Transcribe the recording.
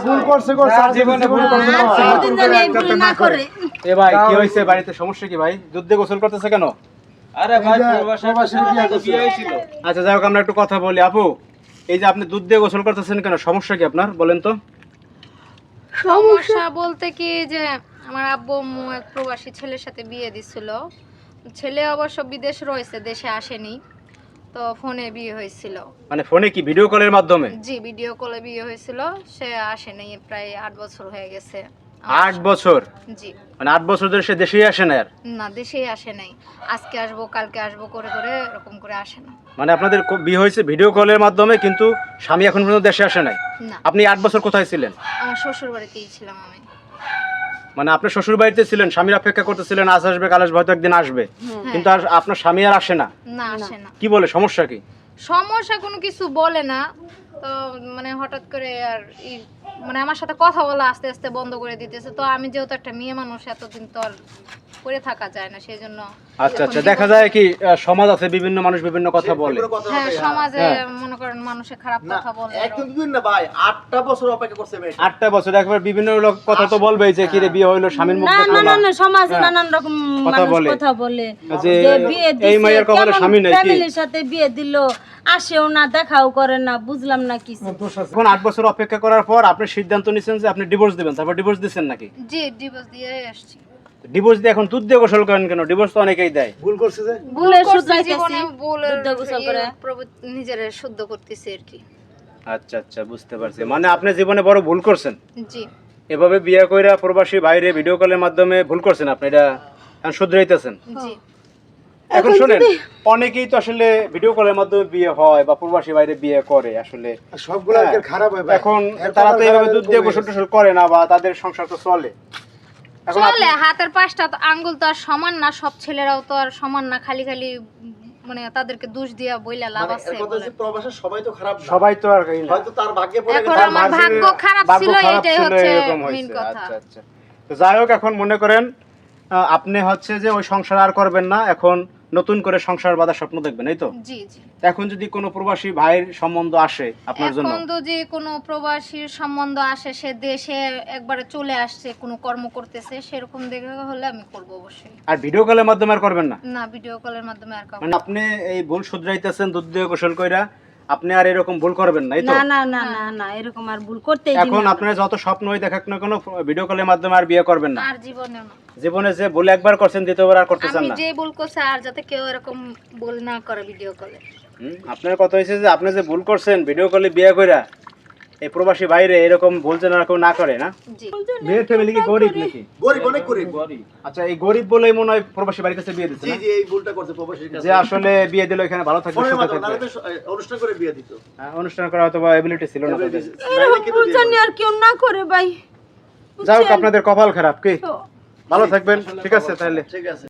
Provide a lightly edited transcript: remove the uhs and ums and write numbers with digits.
ভুল করছে জীবনে ভুল করছে না করে। এ ভাই কি হইছে বাড়িতে সমস্যা কি ভাই? দুধ দিয়ে গোসল করতেছে কেন? আরে ভাই প্রবাসীর বিয়ে হয়েছিল। আচ্ছা যাই হোক আমরা একটু কথা বলি। আপু এই যে আপনি দুধ দিয়ে গোসল করতেছেন কেন, সমস্যা কি আপনার বলেন তো? সমস্যা বলতে কি যে আমার আব্বু আম্মু এক প্রবাসী ছেলের সাথে বিয়ে দিছিল। ছেলে অবশ্য বিদেশ রয়েছে, দেশে আসেনি, তো ফোনে বিয়ে হয়েছিল। মানে ফোনে কি ভিডিও কলের মাধ্যমে? জি, ভিডিও কলে বিয়ে হয়েছিল। সে আসেনি, প্রায় 8 বছর হয়ে গেছে। 8 বছর? জি। মানে 8 বছর ধরে সে দেশেই আসে না? আর না, দেশেই আসে নাই। আজকে আসবো কালকে আসবো করে করে এরকম করে আসে না। মানে আপনাদের বিয়ে হয়েছে ভিডিও কলের মাধ্যমে, কিন্তু স্বামী এখন পর্যন্ত দেশে আসে নাই? না। আপনি 8 বছর কোথায় ছিলেন? আমার শ্বশুর বাড়িতেই ছিলাম আমি। মানে আপনি শ্বশুর বাড়িতে ছিলেন, স্বামীর অপেক্ষা করতেছিলেন আজ আসবে কাল আসবে, হয়তো একদিন আসবে, কিন্তু আর আপনার স্বামী আর আসে না? না, আসে না। কি বলে, সমস্যা কি? সমস্যা কোনো কিছু বলে না, তো মানে হঠাৎ করে আর মানে আমার সাথে কথা বলা আস্তে আস্তে বন্ধ করে দিতেছে। তো আমি যেহেতু একটা মেয়ে মানুষ, এতদিন তো আর পড়ে থাকা যায় না, সেই জন্য। আচ্ছা আচ্ছা, দেখা যায় কি সমাজ আছে, বিভিন্ন মানুষ বিভিন্ন কথা বলে। হ্যাঁ, সমাজে মনে করেন মানুষে খারাপ কথা বলে। একদম দুদিন না ভাই, 8টা বছর অপেক্ষা করছে মেয়েটা। 8টা বছর একবার বিভিন্ন লোক কথা তো বলবেই যে কি রে বিয়ে হইলো, স্বামীর মুখ না দেখলো না না। না, সমাজে নানান রকম কথা মানুষ বলে। কথা বলে যে যে বিয়ে এই মায়ের দিছে, কপালে স্বামী নাই কি? ফ্যামিলির সাথে বিয়ে দিল, আসেও না, দেখাও করে না, বুঝলাম না কিছু। এখন 8 বছর অপেক্ষা করার পর আপনি সিদ্ধান্ত নিছেন যে আপনি ডিভোর্স দিবেন, তারপর ডিভোর্স দিচ্ছেন নাকি? জি, ডিভোর্স দিয়ে আসছি। ডিভোর্স দিয়ে এখন দুধ দিয়ে গোসল করেন কেন? ডিভোর্স তো অনেকেই দেয়। ভুল করছে যে ভুলে করছি শুধরাইতেছি, জীবনে, ভুলের দুধ দিয়ে গোসল করে। নিজের শুদ্ধ করতেছি আর কি। আচ্ছা আচ্ছা, বুঝতে পারছি। মানে আপনি জীবনে বড় ভুল করছেন। জি। এভাবে বিয়ে কইরা প্রবাসী বাইরে ভিডিও কলের মাধ্যমে ভুল করছেন আপনি, এটা এখন শুধরাইতেছেন। জি। এখন শুনেন, অনেকেই তো আসলে ভিডিও কলের মাধ্যমে বিয়ে হয় বা প্রবাসী বাইরে বিয়ে করে, আসলে সবগুলো আজকাল খারাপ হয় ভাই। এখন তারা তো এইভাবে দুধ দিয়ে গোসল টোসল করে না, বা তাদের সংসার তো চলে। এখন চলে, হাতের পাঁচটা তো আঙ্গুল তো আর সমান না, সব ছেলেরাও তো আর সমান না। খালি খালি মানে তাদেরকে দোষ দিয়া বইলা লাভ আছে বলে। প্রবাসী সবাই তো খারাপ না। সবাই তো আর এই না। হয়তো তার ভাগ্যে পড়ে এখন গেছে। আমার ভাগ্য খারাপ ভাগ্য ছিল, খারাপ এটাই ছিল, হচ্ছে এরকম মেইন হয়েছে। কথা। আচ্ছা আচ্ছা, তো যাই হোক, এখন মনে করেন আপনি হচ্ছে যে ওই সংসার আর করবেন না, এখন নতুন করে সংসার বাঁধার স্বপ্ন দেখবেন, এই তো? জি জি। এখন যদি কোনো প্রবাসী ভাইয়ের সম্বন্ধ আসে আপনার জন্য? এখন তো যে কোনো প্রবাসীর সম্বন্ধ আসে, সে দেশে একবারে চলে আসছে, কোনো কর্ম করতেছে, সেরকম দেখে হলে আমি করব অবশ্যই। আর ভিডিও কলের মাধ্যমে আর করবেন না? না, ভিডিও কলের মাধ্যমে আর কাউকে। মানে আপনি এই ভুল শুধরাইতেছেন দুধ দিয়ে গোসল কইরা, আপনি আর এরকম ভুল করবেন না, এই তো? না না না না না, এরকম আর ভুল করতেই দিই এখন না। আপনার যত স্বপ্ন হই দেখাক না কোনো, ভিডিও কলের মাধ্যমে আর বিয়ে করবেন না? আর জীবনে না। জীবনে যে ভুল একবার করছেন দ্বিতীয়বার আর করতে চান আমি না? যে ভুল করছে আর যাতে কেউ এরকম ভুল না করে ভিডিও কলে। আপনার কথা হয়েছে যে আপনি যে ভুল করছেন ভিডিও কলে বিয়ে কইরা, এই প্রবাসী বাইরে এরকম ভুল যেন আর কেউ না করে, না? জি। মেয়ের ফ্যামিলি কি গরিব নাকি? গরিব, অনেক গরিব। আচ্ছা, এই গরিব বলেই মনে হয় প্রবাসী বাড়ির কাছে বিয়ে দিচ্ছে জি না? জি, এই ভুলটা করছে প্রবাসীর কাছে। যে আসলে বিয়ে দিলে এখানে ভালো থাকবে, ফোনের সুখে মাধ্যমে থাকবে। নাহলে তো অনুষ্ঠান করে বিয়ে দিত। হ্যাঁ, অনুষ্ঠান করা হয়তো বা এবিলিটি ছিল না তাদের। এরকম ভুল জানি আর কেউ না করে ভাই। যাই হোক, আপনাদের কপাল খারাপ। কি ভালো থাকবেন, ঠিক আছে তাহলে। ঠিক আছে।